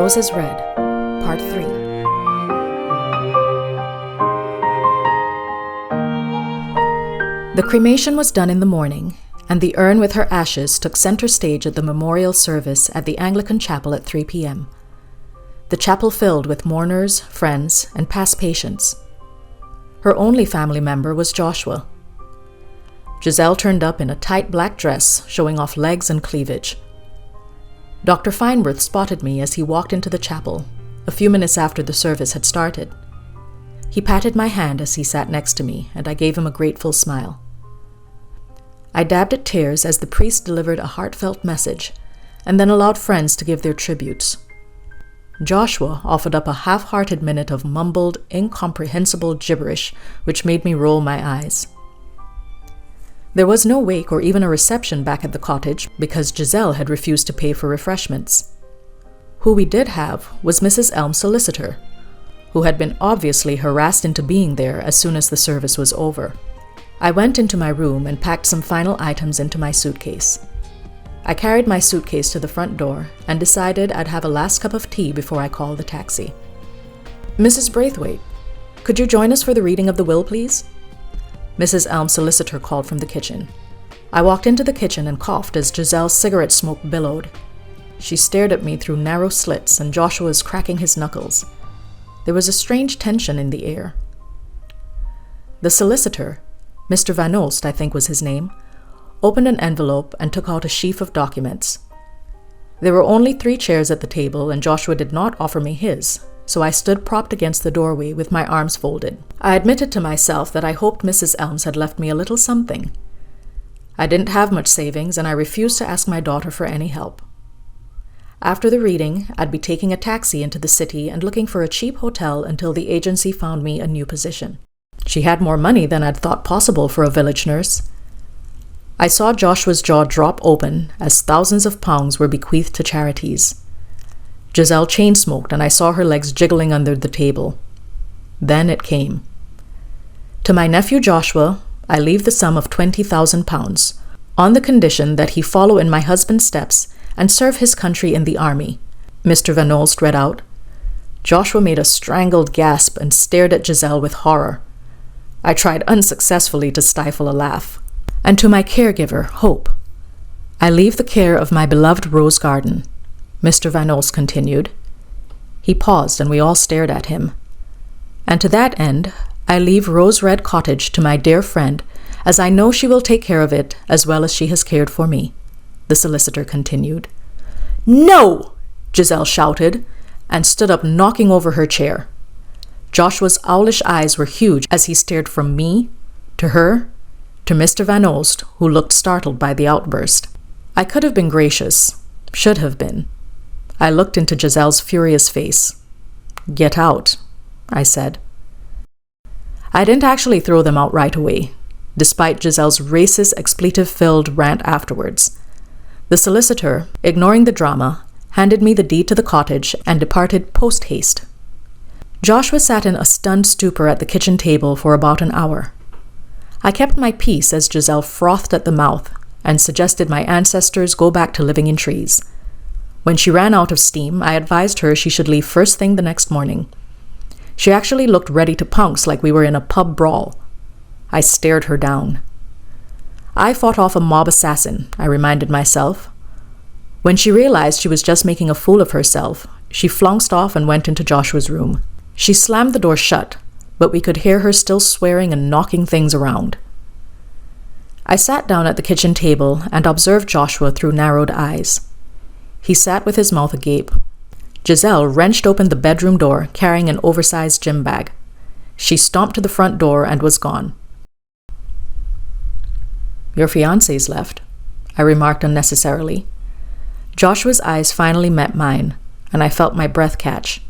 Roses Red, Part 3. The cremation was done in the morning, and the urn with her ashes took center stage at the memorial service at the Anglican chapel at 3 p.m. The chapel filled with mourners, friends, and past patients. Her only family member was Joshua. Giselle turned up in a tight black dress, showing off legs and cleavage. Dr. Fineworth spotted me as he walked into the chapel, a few minutes after the service had started. He patted my hand as he sat next to me, and I gave him a grateful smile. I dabbed at tears as the priest delivered a heartfelt message, and then allowed friends to give their tributes. Joshua offered up a half-hearted minute of mumbled, incomprehensible gibberish, which made me roll my eyes. There was no wake or even a reception back at the cottage because Giselle had refused to pay for refreshments. Who we did have was Mrs. Elm's solicitor, who had been obviously harassed into being there as soon as the service was over. I went into my room and packed some final items into my suitcase. I carried my suitcase to the front door and decided I'd have a last cup of tea before I called the taxi. "Mrs. Braithwaite, could you join us for the reading of the will, please?" Mrs. Elm's solicitor called from the kitchen. I walked into the kitchen and coughed as Giselle's cigarette smoke billowed. She stared at me through narrow slits, and Joshua was cracking his knuckles. There was a strange tension in the air. The solicitor, Mr. Van Olst, I think was his name, opened an envelope and took out a sheaf of documents. There were only 3 chairs at the table, and Joshua did not offer me his, so I stood propped against the doorway with my arms folded. I admitted to myself that I hoped Mrs. Elms had left me a little something. I didn't have much savings, and I refused to ask my daughter for any help. After the reading, I'd be taking a taxi into the city and looking for a cheap hotel until the agency found me a new position. She had more money than I'd thought possible for a village nurse. I saw Joshua's jaw drop open as thousands of pounds were bequeathed to charities. Giselle chain-smoked, and I saw her legs jiggling under the table. Then it came. To my nephew Joshua, I leave the sum of £20,000, on the condition that he follow in my husband's steps and serve his country in the army, Mr. Van Olst read out. Joshua made a strangled gasp and stared at Giselle with horror. I tried unsuccessfully to stifle a laugh. And to my caregiver, Hope, I leave the care of my beloved rose garden, Mr. Van Olst continued. He paused, and we all stared at him. And to that end, I leave Rose Red Cottage to my dear friend, as I know she will take care of it as well as she has cared for me, the solicitor continued. "No!" Giselle shouted, and stood up, knocking over her chair. Joshua's owlish eyes were huge as he stared from me, to her, to Mr. Van Olst, who looked startled by the outburst. I could have been gracious, should have been. I looked into Giselle's furious face. "Get out," I said. I didn't actually throw them out right away, despite Giselle's racist, expletive-filled rant afterwards. The solicitor, ignoring the drama, handed me the deed to the cottage and departed post-haste. Joshua sat in a stunned stupor at the kitchen table for about an hour. I kept my peace as Giselle frothed at the mouth and suggested my ancestors go back to living in trees. When she ran out of steam, I advised her she should leave first thing the next morning. She actually looked ready to pounce like we were in a pub brawl. I stared her down. I fought off a mob assassin, I reminded myself. When she realized she was just making a fool of herself, she flounced off and went into Joshua's room. She slammed the door shut, but we could hear her still swearing and knocking things around. I sat down at the kitchen table and observed Joshua through narrowed eyes. He sat with his mouth agape. Giselle wrenched open the bedroom door, carrying an oversized gym bag. She stomped to the front door and was gone. "Your fiancé's left," I remarked unnecessarily. Joshua's eyes finally met mine, and I felt my breath catch.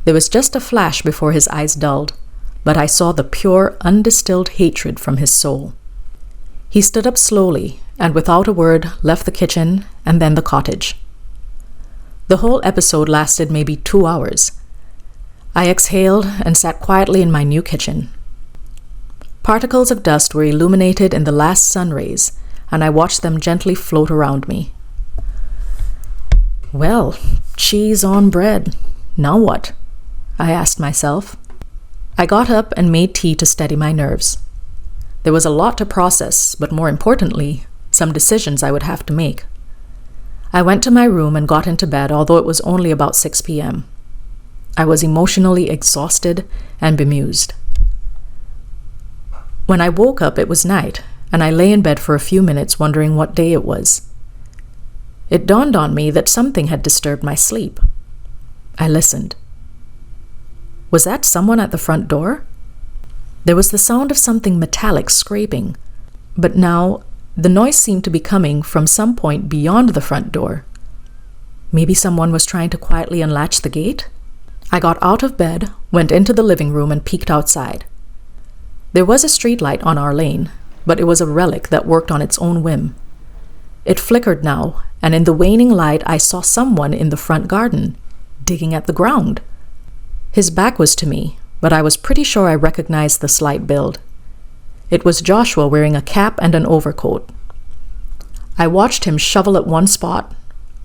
There was just a flash before his eyes dulled, but I saw the pure, undistilled hatred from his soul. He stood up slowly, and without a word left the kitchen and then the cottage. The whole episode lasted maybe 2 hours. I exhaled and sat quietly in my new kitchen. Particles of dust were illuminated in the last sun rays, and I watched them gently float around me. Well, cheese on bread. Now what? I asked myself. I got up and made tea to steady my nerves. There was a lot to process, but more importantly, some decisions I would have to make. I went to my room and got into bed, although it was only about 6 p.m. I was emotionally exhausted and bemused. When I woke up, it was night, and I lay in bed for a few minutes wondering what day it was. It dawned on me that something had disturbed my sleep. I listened. Was that someone at the front door? There was the sound of something metallic scraping, but now the noise seemed to be coming from some point beyond the front door. Maybe someone was trying to quietly unlatch the gate? I got out of bed, went into the living room, and peeked outside. There was a streetlight on our lane, but it was a relic that worked on its own whim. It flickered now, and in the waning light I saw someone in the front garden, digging at the ground. His back was to me, but I was pretty sure I recognized the slight build. It was Joshua wearing a cap and an overcoat. I watched him shovel at one spot,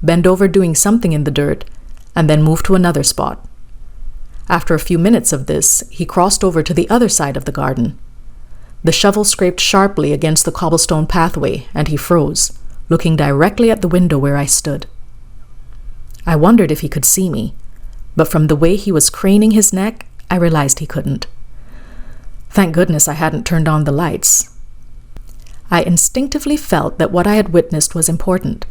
bend over doing something in the dirt, and then move to another spot. After a few minutes of this, he crossed over to the other side of the garden. The shovel scraped sharply against the cobblestone pathway, and he froze, looking directly at the window where I stood. I wondered if he could see me, but from the way he was craning his neck, I realized he couldn't. Thank goodness I hadn't turned on the lights. I instinctively felt that what I had witnessed was important.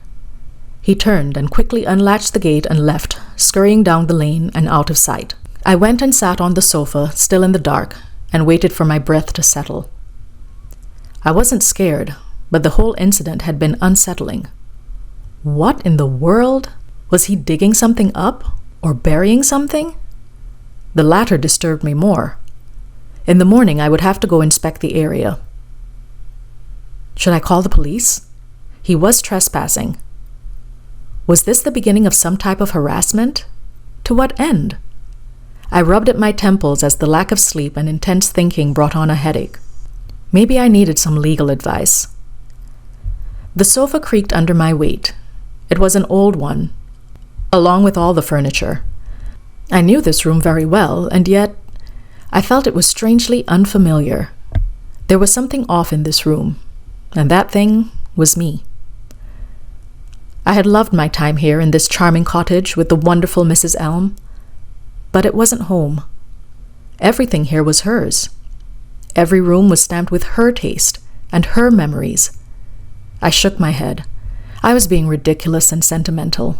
He turned and quickly unlatched the gate and left, scurrying down the lane and out of sight. I went and sat on the sofa, still in the dark, and waited for my breath to settle. I wasn't scared, but the whole incident had been unsettling. What in the world? Was he digging something up or burying something? The latter disturbed me more. In the morning, I would have to go inspect the area. Should I call the police? He was trespassing. Was this the beginning of some type of harassment? To what end? I rubbed at my temples as the lack of sleep and intense thinking brought on a headache. Maybe I needed some legal advice. The sofa creaked under my weight. It was an old one, along with all the furniture. I knew this room very well, and yet I felt it was strangely unfamiliar. There was something off in this room, and that thing was me. I had loved my time here in this charming cottage with the wonderful Mrs. Elm, but it wasn't home. Everything here was hers. Every room was stamped with her taste and her memories. I shook my head. I was being ridiculous and sentimental.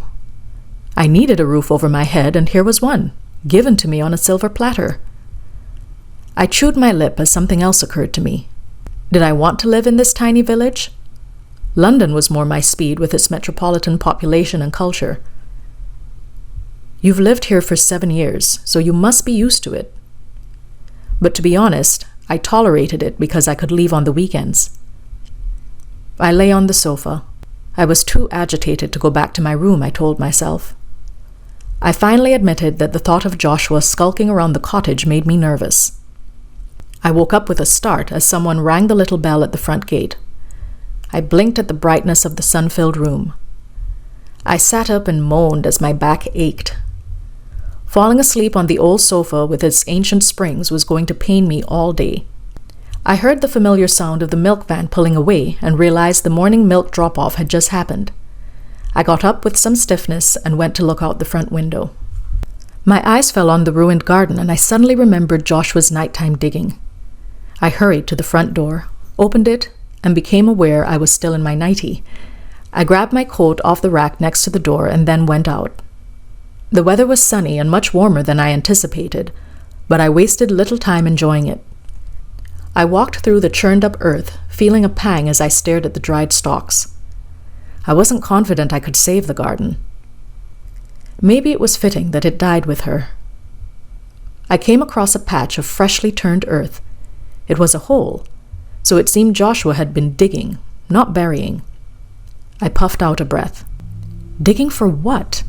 I needed a roof over my head, and here was one, given to me on a silver platter. I chewed my lip as something else occurred to me. Did I want to live in this tiny village? London was more my speed with its metropolitan population and culture. You've lived here for 7 years, so you must be used to it. But to be honest, I tolerated it because I could leave on the weekends. I lay on the sofa. I was too agitated to go back to my room, I told myself. I finally admitted that the thought of Joshua skulking around the cottage made me nervous. I woke up with a start as someone rang the little bell at the front gate. I blinked at the brightness of the sun-filled room. I sat up and moaned as my back ached. Falling asleep on the old sofa with its ancient springs was going to pain me all day. I heard the familiar sound of the milk van pulling away and realized the morning milk drop-off had just happened. I got up with some stiffness and went to look out the front window. My eyes fell on the ruined garden, and I suddenly remembered Joshua's nighttime digging. I hurried to the front door, opened it, and became aware I was still in my nightie. I grabbed my coat off the rack next to the door and then went out. The weather was sunny and much warmer than I anticipated, but I wasted little time enjoying it. I walked through the churned-up earth, feeling a pang as I stared at the dried stalks. I wasn't confident I could save the garden. Maybe it was fitting that it died with her. I came across a patch of freshly turned earth. It was a hole, so it seemed Joshua had been digging, not burying. I puffed out a breath. Digging for what?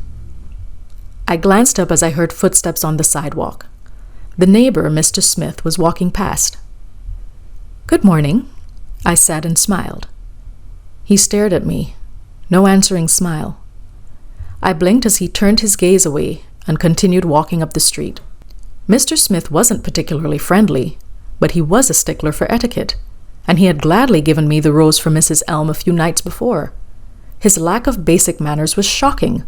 I glanced up as I heard footsteps on the sidewalk. The neighbor, Mr. Smith, was walking past. "Good morning," I said and smiled. He stared at me. No answering smile. I blinked as he turned his gaze away and continued walking up the street. Mr. Smith wasn't particularly friendly, but he was a stickler for etiquette, and he had gladly given me the rose from Mrs. Elm a few nights before. His lack of basic manners was shocking.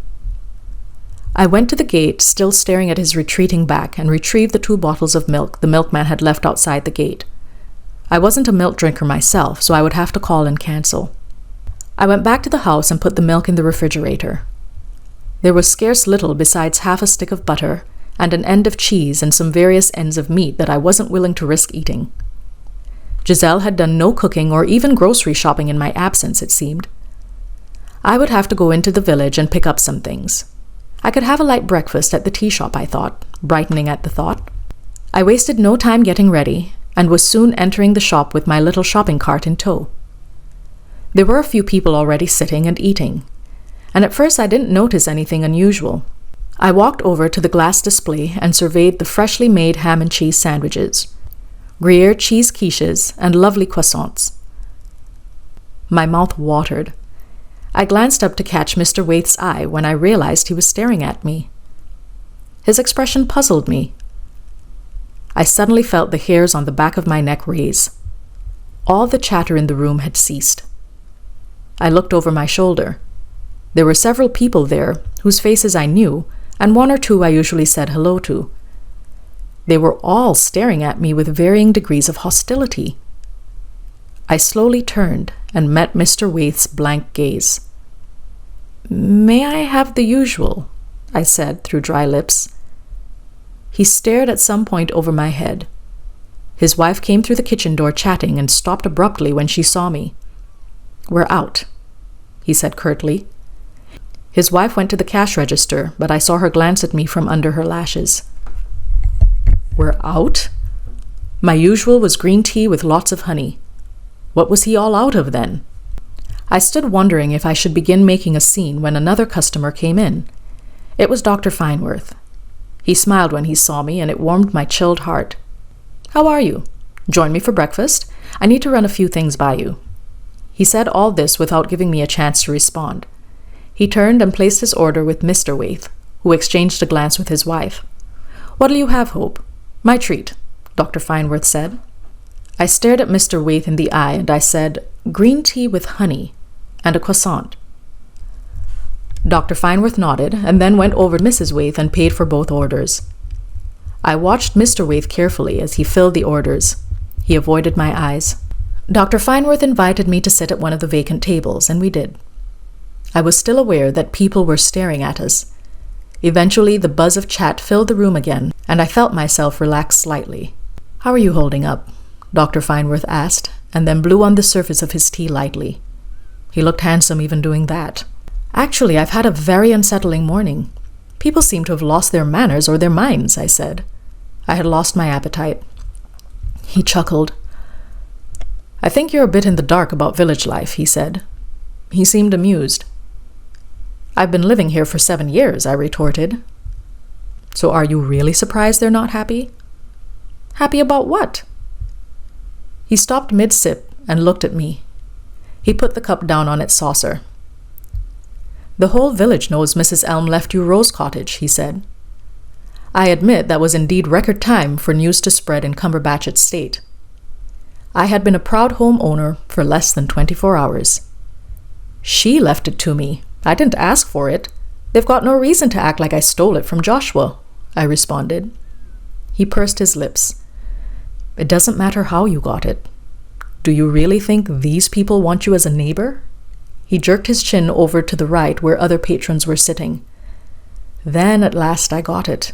I went to the gate, still staring at his retreating back, and retrieved the 2 bottles of milk the milkman had left outside the gate. I wasn't a milk drinker myself, so I would have to call and cancel. I went back to the house and put the milk in the refrigerator. There was scarce little besides half a stick of butter and an end of cheese and some various ends of meat that I wasn't willing to risk eating. Giselle had done no cooking or even grocery shopping in my absence, it seemed. I would have to go into the village and pick up some things. I could have a light breakfast at the tea shop, I thought, brightening at the thought. I wasted no time getting ready and was soon entering the shop with my little shopping cart in tow. There were a few people already sitting and eating, and at first I didn't notice anything unusual. I walked over to the glass display and surveyed the freshly made ham and cheese sandwiches, Gruyere cheese quiches, and lovely croissants. My mouth watered. I glanced up to catch Mr. Waite's eye when I realized he was staring at me. His expression puzzled me. I suddenly felt the hairs on the back of my neck raise. All the chatter in the room had ceased. I looked over my shoulder. There were several people there whose faces I knew, and 1 or 2 I usually said hello to. They were all staring at me with varying degrees of hostility. I slowly turned and met Mr. Waite's blank gaze. "May I have the usual?" I said through dry lips. He stared at some point over my head. His wife came through the kitchen door chatting and stopped abruptly when she saw me. "We're out," he said curtly. His wife went to the cash register, but I saw her glance at me from under her lashes. "We're out?" My usual was green tea with lots of honey. What was he all out of then? I stood wondering if I should begin making a scene when another customer came in. It was Dr. Fineworth. He smiled when he saw me, and it warmed my chilled heart. "How are you? Join me for breakfast? I need to run a few things by you." He said all this without giving me a chance to respond. He turned and placed his order with Mr. Waite, who exchanged a glance with his wife. "What'll you have, Hope?" "My treat," Dr. Fineworth said. I stared at Mr. Waite in the eye and I said, "Green tea with honey and a croissant." Dr. Fineworth nodded and then went over to Mrs. Waite and paid for both orders. I watched Mr. Waite carefully as he filled the orders. He avoided my eyes. Dr. Fineworth invited me to sit at one of the vacant tables, and we did. I was still aware that people were staring at us. Eventually, the buzz of chat filled the room again, and I felt myself relax slightly. "How are you holding up?" Dr. Fineworth asked, and then blew on the surface of his tea lightly. He looked handsome even doing that. "Actually, I've had a very unsettling morning. People seem to have lost their manners or their minds," I said. I had lost my appetite. He chuckled. "I think you're a bit in the dark about village life," he said. He seemed amused. "I've been living here for 7 years," I retorted. "So are you really surprised they're not happy?" "Happy about what?" He stopped mid-sip and looked at me. He put the cup down on its saucer. "The whole village knows Mrs. Elm left you Rose Cottage," he said. I admit that was indeed record time for news to spread in Cumberbatch Estate. I had been a proud homeowner for less than 24 hours. "She left it to me. I didn't ask for it. They've got no reason to act like I stole it from Joshua," I responded. He pursed his lips. "It doesn't matter how you got it. Do you really think these people want you as a neighbor?" He jerked his chin over to the right where other patrons were sitting. Then at last I got it.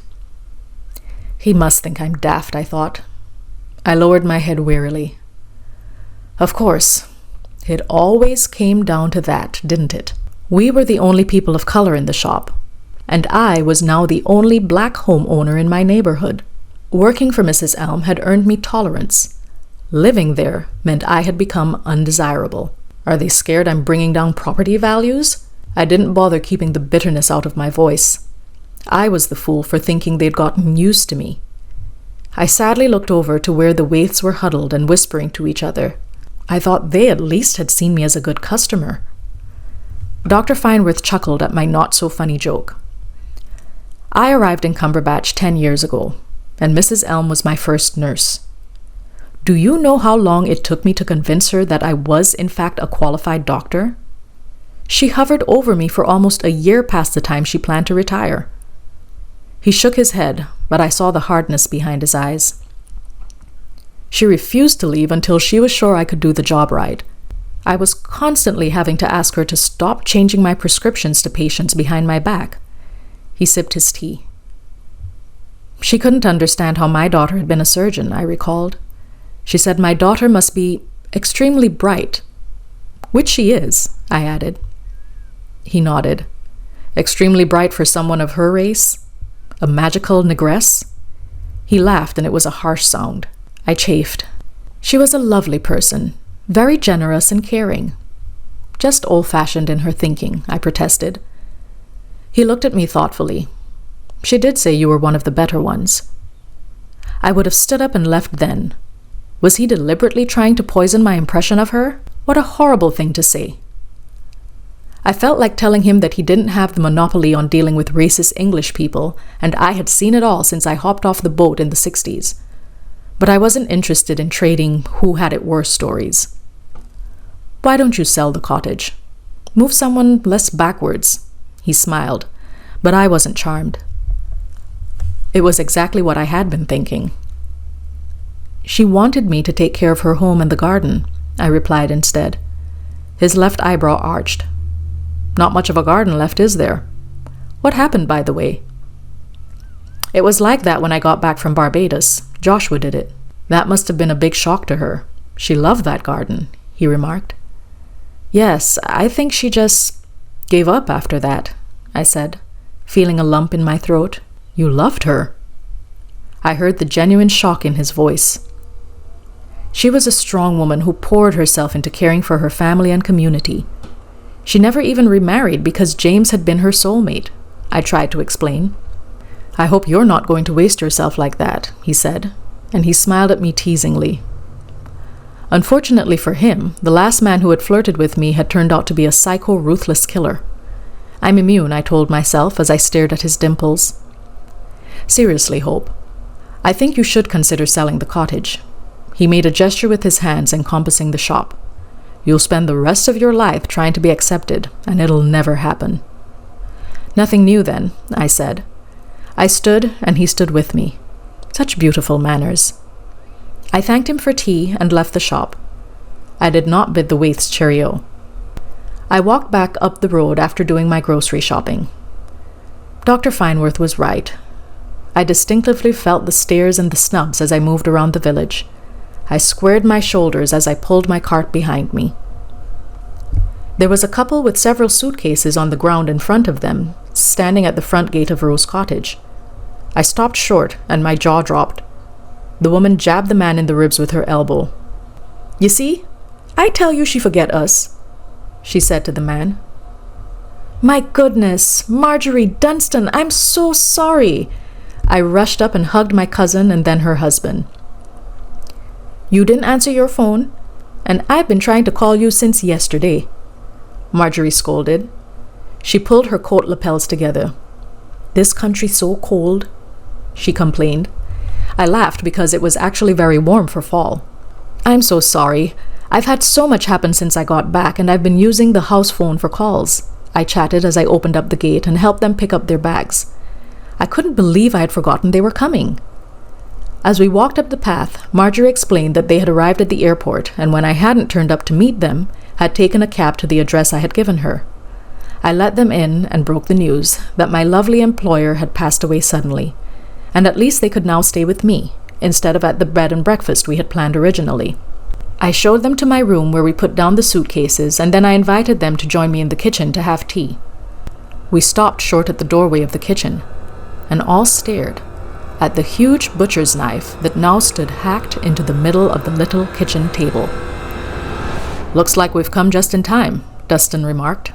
He must think I'm daft, I thought. I lowered my head wearily. Of course, it always came down to that, didn't it? We were the only people of color in the shop, and I was now the only black homeowner in my neighborhood. Working for Mrs. Elm had earned me tolerance. Living there meant I had become undesirable. Are they scared I'm bringing down property values? I didn't bother keeping the bitterness out of my voice. I was the fool for thinking they'd gotten used to me. I sadly looked over to where the Waiths were huddled and whispering to each other. I thought they at least had seen me as a good customer. Dr. Fineworth chuckled at my not-so-funny joke. I arrived in Cumberbatch 10 years ago, and Mrs. Elm was my first nurse. Do you know how long it took me to convince her that I was, in fact, a qualified doctor? She hovered over me for almost a year past the time she planned to retire. He shook his head, but I saw the hardness behind his eyes. She refused to leave until she was sure I could do the job right. I was constantly having to ask her to stop changing my prescriptions to patients behind my back. He sipped his tea. She couldn't understand how my daughter had been a surgeon, I recalled. She said my daughter must be extremely bright. Which she is, I added. He nodded. Extremely bright for someone of her race? A magical negress? He laughed, and it was a harsh sound. I chafed. She was a lovely person, very generous and caring. Just old-fashioned in her thinking, I protested. He looked at me thoughtfully. She did say you were one of the better ones. I would have stood up and left then. Was he deliberately trying to poison my impression of her? What a horrible thing to say. I felt like telling him that he didn't have the monopoly on dealing with racist English people, and I had seen it all since I hopped off the boat in the 60s. But I wasn't interested in trading who had it worse stories. Why don't you sell the cottage? Move someone less backwards. He smiled, but I wasn't charmed. It was exactly what I had been thinking. She wanted me to take care of her home and the garden, I replied instead. His left eyebrow arched. Not much of a garden left, is there? What happened, by the way? It was like that when I got back from Barbados. Joshua did it. That must have been a big shock to her. She loved that garden, he remarked. Yes, I think she just gave up after that, I said, feeling a lump in my throat. You loved her. I heard the genuine shock in his voice. She was a strong woman who poured herself into caring for her family and community. She never even remarried because James had been her soulmate, I tried to explain. I hope you're not going to waste yourself like that, he said, and he smiled at me teasingly. Unfortunately for him, the last man who had flirted with me had turned out to be a psycho, ruthless killer. I'm immune, I told myself as I stared at his dimples. Seriously, Hope, I think you should consider selling the cottage. He made a gesture with his hands encompassing the shop. You'll spend the rest of your life trying to be accepted, and it'll never happen. Nothing new then, I said. I stood, and he stood with me. Such beautiful manners. I thanked him for tea and left the shop. I did not bid the waits cheerio. I walked back up the road after doing my grocery shopping. Dr. Fineworth was right. I distinctively felt the stares and the snubs as I moved around the village. I squared my shoulders as I pulled my cart behind me. There was a couple with several suitcases on the ground in front of them, standing at the front gate of Rose Cottage. I stopped short, and my jaw dropped. The woman jabbed the man in the ribs with her elbow. You see, I tell you she forget us, she said to the man. My goodness, Marjorie Dunstan, I'm so sorry. I rushed up and hugged my cousin and then her husband. You didn't answer your phone, and I've been trying to call you since yesterday, Marjorie scolded. She pulled her coat lapels together. This country's so cold, she complained. I laughed because it was actually very warm for fall. I'm so sorry. I've had so much happen since I got back, and I've been using the house phone for calls, I chatted as I opened up the gate and helped them pick up their bags. I couldn't believe I had forgotten they were coming. As we walked up the path, Marjorie explained that they had arrived at the airport, and when I hadn't turned up to meet them, had taken a cab to the address I had given her. I let them in and broke the news that my lovely employer had passed away suddenly, and at least they could now stay with me, instead of at the bed and breakfast we had planned originally. I showed them to my room where we put down the suitcases, and then I invited them to join me in the kitchen to have tea. We stopped short at the doorway of the kitchen, and all stared at the huge butcher's knife that now stood hacked into the middle of the little kitchen table. Looks like we've come just in time, Dustin remarked.